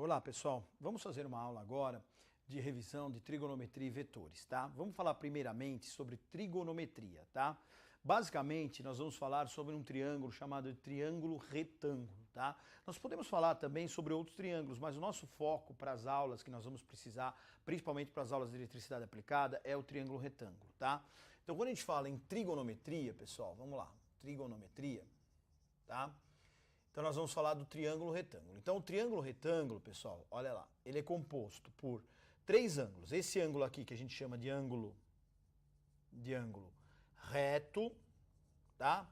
Olá pessoal, vamos fazer uma aula agora de revisão de trigonometria e vetores, tá? Vamos falar primeiramente sobre trigonometria, tá? Basicamente nós vamos falar sobre um triângulo chamado de triângulo retângulo, tá? Nós podemos falar também sobre outros triângulos, mas o nosso foco para as aulas que nós vamos precisar, principalmente para as aulas de eletricidade aplicada, é o triângulo retângulo, tá? Então quando a gente fala em trigonometria, pessoal, vamos lá, trigonometria, tá? Então nós vamos falar do triângulo retângulo. Então o triângulo retângulo, pessoal, olha lá, ele é composto por três ângulos. Esse ângulo aqui que a gente chama de ângulo reto, tá?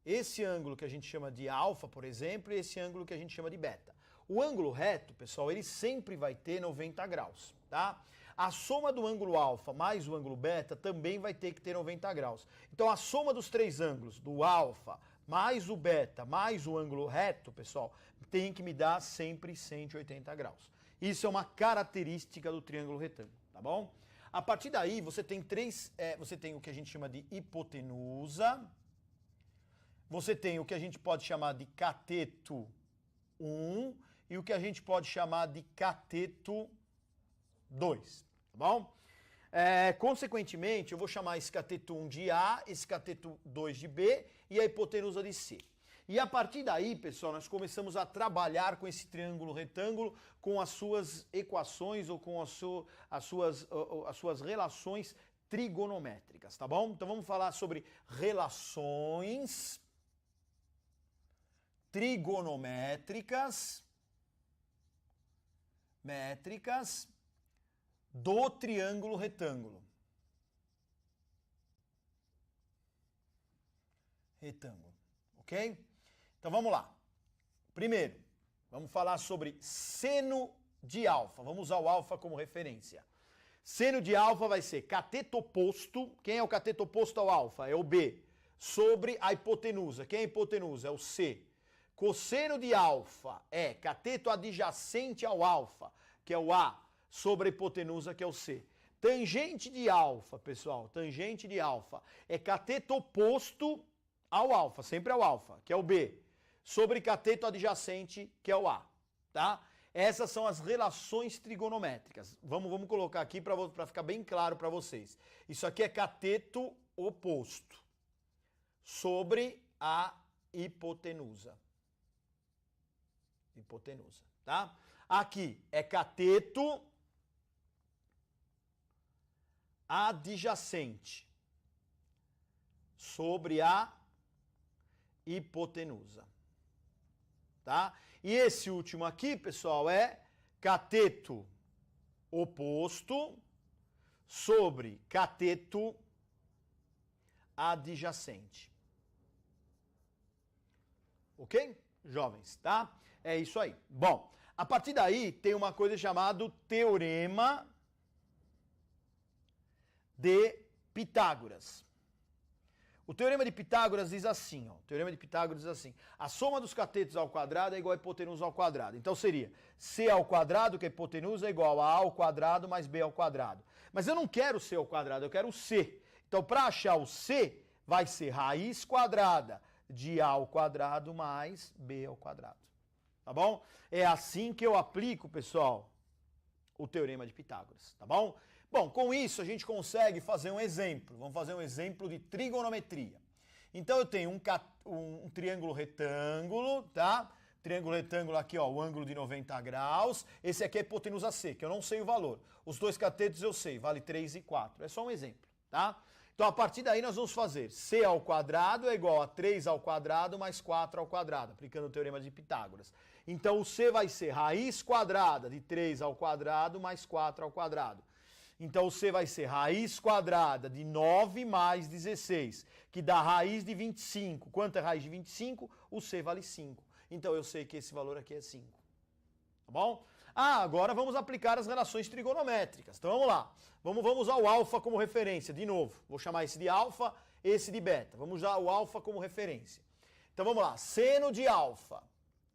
Esse ângulo que a gente chama de alfa, por exemplo, e esse ângulo que a gente chama de beta. O ângulo reto, pessoal, ele sempre vai ter 90 graus, tá? A soma do ângulo alfa mais o ângulo beta também vai ter que ter 90 graus. Então a soma dos três ângulos, do alfa mais o beta mais o ângulo reto, pessoal, tem que me dar sempre 180 graus. Isso é uma característica do triângulo retângulo, tá bom? A partir daí você tem você tem o que a gente chama de hipotenusa, você tem o que a gente pode chamar de cateto 1 e o que a gente pode chamar de cateto 2, tá bom? Consequentemente, eu vou chamar esse cateto 1 de A, esse cateto 2 de B e a hipotenusa de C. E a partir daí, pessoal, nós começamos a trabalhar com esse triângulo retângulo, com as suas equações ou com as suas relações trigonométricas, tá bom? Então vamos falar sobre relações trigonométricas do triângulo retângulo. Ok? Então vamos lá. Primeiro, vamos falar sobre seno de alfa. Vamos usar o alfa como referência. Seno de alfa vai ser cateto oposto. Quem é o cateto oposto ao alfa? É o B. Sobre a hipotenusa. Quem é a hipotenusa? É o C. Cosseno de alfa é cateto adjacente ao alfa, que é o A, sobre a hipotenusa, que é o C. Tangente de alfa, pessoal, tangente de alfa é cateto oposto ao alfa, sempre ao alfa, que é o B, sobre cateto adjacente, que é o A, tá? Essas são as relações trigonométricas. Vamos colocar aqui para ficar bem claro para vocês. Isso aqui é cateto oposto sobre a hipotenusa. Hipotenusa, tá? Aqui é cateto adjacente sobre a hipotenusa, tá? E esse último aqui, pessoal, é cateto oposto sobre cateto adjacente. Ok? Jovens, tá? É isso aí. Bom, a partir daí tem uma coisa chamada teorema de Pitágoras. O teorema de Pitágoras diz assim, ó. O teorema de Pitágoras diz assim: a soma dos catetos ao quadrado é igual a hipotenusa ao quadrado. Então seria C ao quadrado, que é hipotenusa, é igual a A ao quadrado mais B ao quadrado. Mas eu não quero C ao quadrado, eu quero o C. Então para achar o C, vai ser raiz quadrada de A ao quadrado mais B ao quadrado. Tá bom? É assim que eu aplico, pessoal, o teorema de Pitágoras, tá bom? Bom, com isso a gente consegue fazer um exemplo. Vamos fazer um exemplo de trigonometria. Então eu tenho um triângulo retângulo, tá? Triângulo retângulo aqui, ó, o ângulo de 90 graus. Esse aqui é a hipotenusa C, que eu não sei o valor. Os dois catetos eu sei, vale 3 e 4. É só um exemplo, tá? Então a partir daí nós vamos fazer C ao quadrado é igual a 3 ao quadrado mais 4 ao quadrado, aplicando o teorema de Pitágoras. Então o C vai ser raiz quadrada de 3 ao quadrado mais 4 ao quadrado. Então o C vai ser raiz quadrada de 9 mais 16, que dá raiz de 25. Quanto é raiz de 25? O C vale 5. Então eu sei que esse valor aqui é 5. Tá bom? Agora vamos aplicar as relações trigonométricas. Então vamos lá. Vamos usar o alfa como referência, de novo. Vou chamar esse de alfa, esse de beta. Vamos usar o alfa como referência. Então vamos lá. Seno de alfa.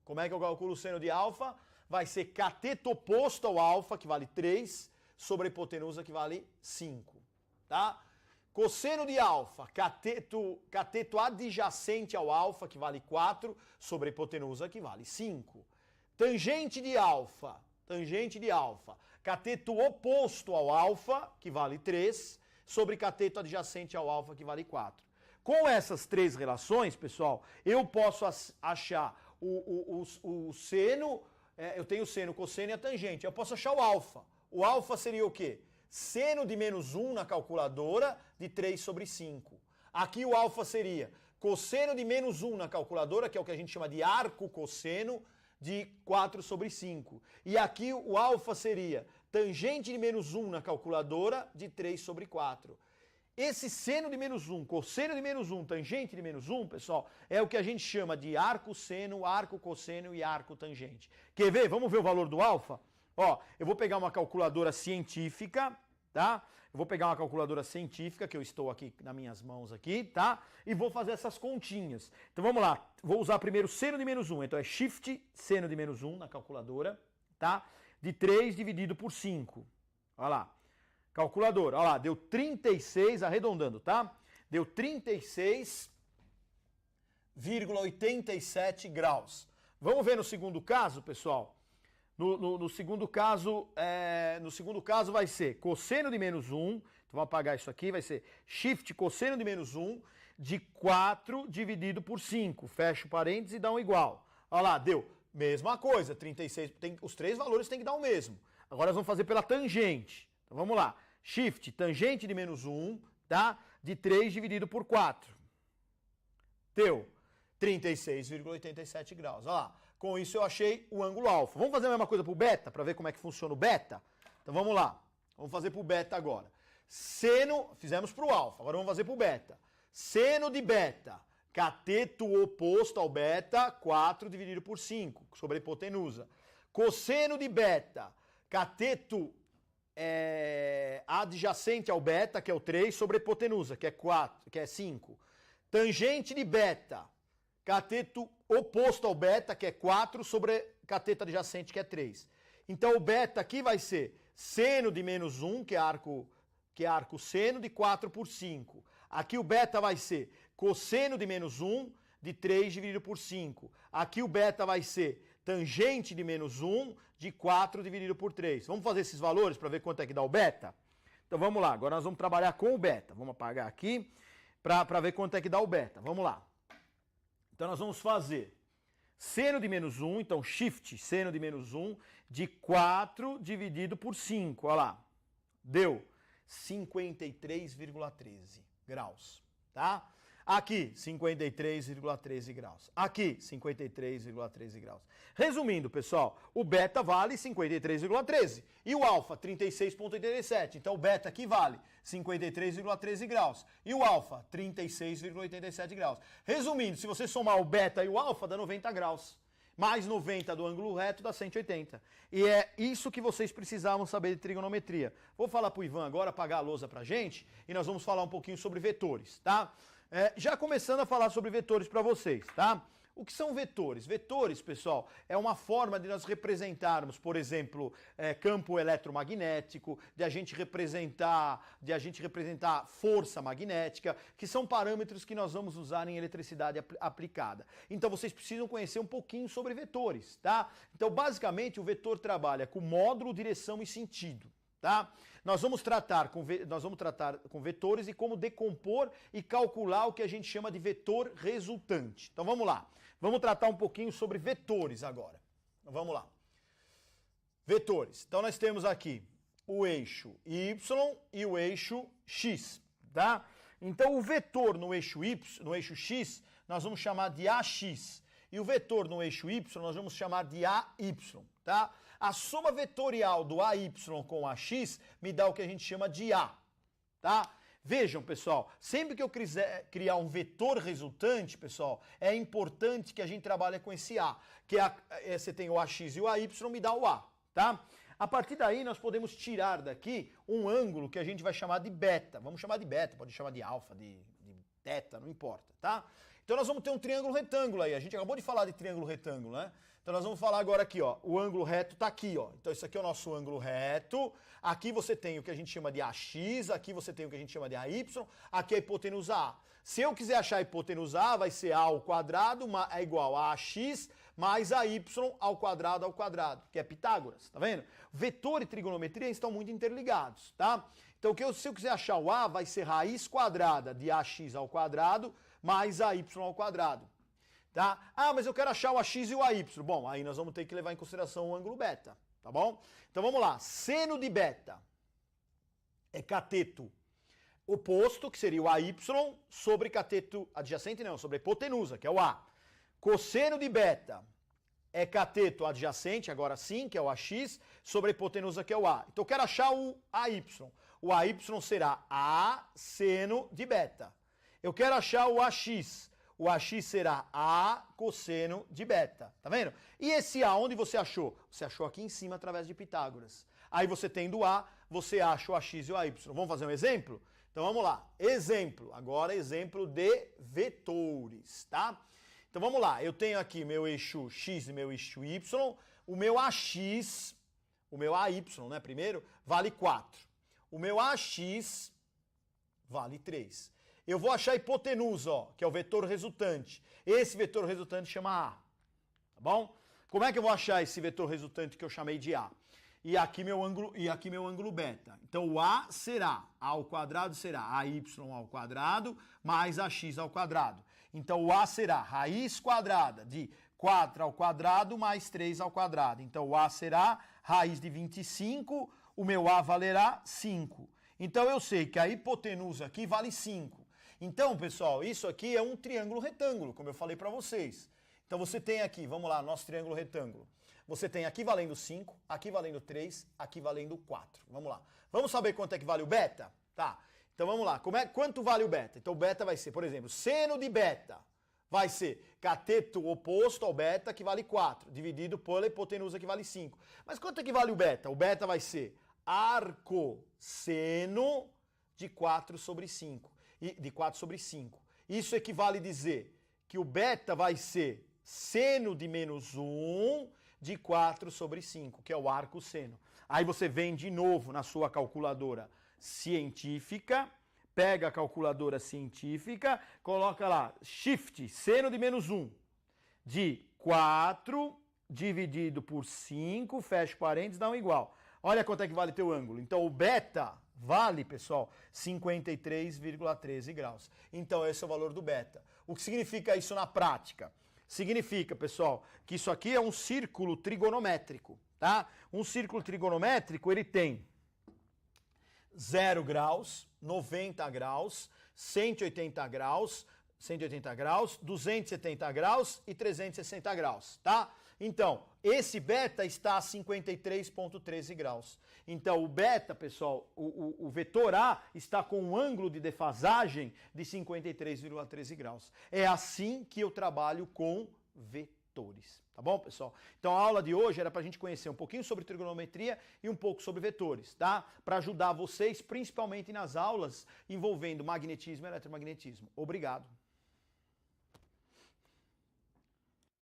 Como é que eu calculo o seno de alfa? Vai ser cateto oposto ao alfa, que vale 3, sobre a hipotenusa, que vale 5. Tá? Cosseno de alfa, cateto adjacente ao alfa, que vale 4, sobre a hipotenusa, que vale 5. tangente de alfa, cateto oposto ao alfa, que vale 3, sobre cateto adjacente ao alfa, que vale 4. Com essas três relações, pessoal, eu posso achar o seno, eu tenho o seno, o cosseno e a tangente. Eu posso achar o alfa. O alfa seria o quê? Seno de menos 1 na calculadora de 3 sobre 5. Aqui o alfa seria cosseno de menos 1 na calculadora, que é o que a gente chama de arco cosseno, de 4 sobre 5. E aqui o alfa seria tangente de menos 1 na calculadora de 3 sobre 4. Esse seno de menos 1, cosseno de menos 1, tangente de menos 1, pessoal, é o que a gente chama de arco seno, arco cosseno e arco tangente. Quer ver? Vamos ver o valor do alfa? Ó, eu vou pegar uma calculadora científica, tá? Eu vou pegar uma calculadora científica, que eu estou aqui nas minhas mãos aqui, tá? E vou fazer essas continhas. Então vamos lá, vou usar primeiro seno de menos 1, então é shift seno de menos 1 na calculadora, tá? De 3 dividido por 5, olha lá. Calculadora, olha lá, deu 36, arredondando, tá? Deu 36,87 graus. Vamos ver no segundo caso, pessoal? No segundo caso vai ser cosseno de menos 1, então vamos apagar isso aqui, vai ser shift cosseno de menos 1 de 4 dividido por 5. Fecha o parênteses e dá um igual. Olha lá, deu mesma coisa, 36, os três valores tem que dar o mesmo. Agora nós vamos fazer pela tangente. Então vamos lá, shift tangente de menos 1, tá? De 3 dividido por 4. Deu 36,87 graus, olha lá. Com isso eu achei o ângulo alfa. Vamos fazer a mesma coisa para o beta, para ver como é que funciona o beta? Então vamos lá. Vamos fazer para o beta agora. Seno, fizemos para o alfa, agora vamos fazer para o beta. Seno de beta, cateto oposto ao beta, 4 dividido por 5, sobre a hipotenusa. Cosseno de beta, cateto adjacente ao beta, que é o 3, sobre a hipotenusa, que é 4, que é 5. Tangente de beta, cateto oposto ao beta, que é 4, sobre cateto adjacente, que é 3. Então o beta aqui vai ser seno de menos 1, que é arco seno, de 4 por 5. Aqui o beta vai ser cosseno de menos 1, de 3 dividido por 5. Aqui o beta vai ser tangente de menos 1, de 4 dividido por 3. Vamos fazer esses valores para ver quanto é que dá o beta? Então vamos lá, agora nós vamos trabalhar com o beta. Vamos apagar aqui para ver quanto é que dá o beta. Vamos lá. Então nós vamos fazer seno de menos 1, então shift seno de menos 1, de 4 dividido por 5, olha lá, deu 53,13 graus, tá? Aqui, 53,13 graus. Aqui, 53,13 graus. Resumindo, pessoal, o beta vale 53,13 e o alfa, 36,87. Então, o beta aqui vale 53,13 graus e o alfa, 36,87 graus. Resumindo, se você somar o beta e o alfa, dá 90 graus. Mais 90 do ângulo reto dá 180. E é isso que vocês precisavam saber de trigonometria. Vou falar para o Ivan agora apagar a lousa para a gente e nós vamos falar um pouquinho sobre vetores, tá? Já começando a falar sobre vetores para vocês, tá? O que são vetores? Vetores, pessoal, é uma forma de nós representarmos, por exemplo, campo eletromagnético, de a gente representar força magnética, que são parâmetros que nós vamos usar em eletricidade aplicada. Então vocês precisam conhecer um pouquinho sobre vetores, tá? Então, basicamente, o vetor trabalha com módulo, direção e sentido, tá? Nós vamos tratar com vetores e como decompor e calcular o que a gente chama de vetor resultante. Então vamos lá. Vamos tratar um pouquinho sobre vetores agora. Então, vamos lá. Vetores. Então nós temos aqui o eixo Y e o eixo X, tá? Então o vetor no eixo Y, no eixo X, nós vamos chamar de AX. E o vetor no eixo Y nós vamos chamar de AY, tá? A soma vetorial do AY com AX me dá o que a gente chama de A, tá? Vejam, pessoal, sempre que eu quiser criar um vetor resultante, pessoal, é importante que a gente trabalhe com esse A, que você tem o AX e o AY, me dá o A, tá? A partir daí, nós podemos tirar daqui um ângulo que a gente vai chamar de beta. Vamos chamar de beta, pode chamar de alfa, de teta, não importa, tá? Então nós vamos ter um triângulo retângulo aí. A gente acabou de falar de triângulo retângulo, né? Então nós vamos falar agora aqui, ó. O ângulo reto tá aqui, ó. Então isso aqui é o nosso ângulo reto. Aqui você tem o que a gente chama de AX, aqui você tem o que a gente chama de AY, aqui é a hipotenusa A. Se eu quiser achar a hipotenusa A, vai ser A ao quadrado é igual a AX mais AY ao quadrado, que é Pitágoras, tá vendo? Vetor e trigonometria estão muito interligados, tá? Então, se eu quiser achar o A, vai ser raiz quadrada de AX ao quadrado mais AY ao quadrado, tá? Ah, mas eu quero achar o AX e o AY. Bom, aí nós vamos ter que levar em consideração o ângulo beta, tá bom? Então, vamos lá. Seno de beta é cateto oposto, que seria o AY, sobre cateto adjacente, não, sobre a hipotenusa, que é o A. Cosseno de beta é cateto adjacente, agora sim, que é o AX, sobre a hipotenusa, que é o A. Então eu quero achar o AY. O AY será A seno de beta. Eu quero achar o AX. O AX será A cosseno de beta. Tá vendo? E esse A, onde você achou? Você achou aqui em cima, através de Pitágoras. Aí você tendo A, você acha o AX e o AY. Vamos fazer um exemplo? Então vamos lá. Exemplo. Agora exemplo de vetores, tá? Então vamos lá. Eu tenho aqui meu eixo X e meu eixo Y. O meu AX, o meu AY, né, primeiro, vale 4. O meu AX vale 3. Eu vou achar a hipotenusa, ó, que é o vetor resultante. Esse vetor resultante chama A. Tá bom? Como é que eu vou achar esse vetor resultante que eu chamei de A? E aqui meu ângulo beta. Então o A será, A ao quadrado será AY ao quadrado mais AX ao quadrado. Então o A será raiz quadrada de 4 ao quadrado mais 3 ao quadrado. Então o A será raiz de 25, o meu A valerá 5. Então eu sei que a hipotenusa aqui vale 5. Então, pessoal, isso aqui é um triângulo retângulo, como eu falei para vocês. Então você tem aqui, vamos lá, nosso triângulo retângulo. Você tem aqui valendo 5, aqui valendo 3, aqui valendo 4. Vamos lá. Vamos saber quanto é que vale o beta? Tá. Então vamos lá. Quanto vale o beta? Então o beta vai ser, por exemplo, seno de beta vai ser cateto oposto ao beta, que vale 4, dividido pela hipotenusa, que vale 5. Mas quanto é que vale o beta? O beta vai ser arcosseno de 4 sobre 5. De 4 sobre 5. Isso equivale a dizer que o beta vai ser seno de menos 1 de 4 sobre 5, que é o arcosseno. Aí você vem de novo na sua calculadora científica, pega a calculadora científica, coloca lá, shift, seno de menos 1, de 4 dividido por 5, fecha parênteses, dá um igual. Olha quanto é que vale teu ângulo. Então o beta vale, pessoal, 53,13 graus. Então esse é o valor do beta. O que significa isso na prática? Significa, pessoal, que isso aqui é um círculo trigonométrico, tá? Um círculo trigonométrico, ele tem 0 graus, 90 graus, 180 graus, 270 graus e 360 graus, tá? Então, esse beta está a 53,13 graus. Então, o beta, pessoal, o vetor A está com um ângulo de defasagem de 53,13 graus. É assim que eu trabalho com vetores. Tá bom, pessoal? Então, a aula de hoje era para a gente conhecer um pouquinho sobre trigonometria e um pouco sobre vetores, tá? Para ajudar vocês, principalmente nas aulas envolvendo magnetismo e eletromagnetismo. Obrigado.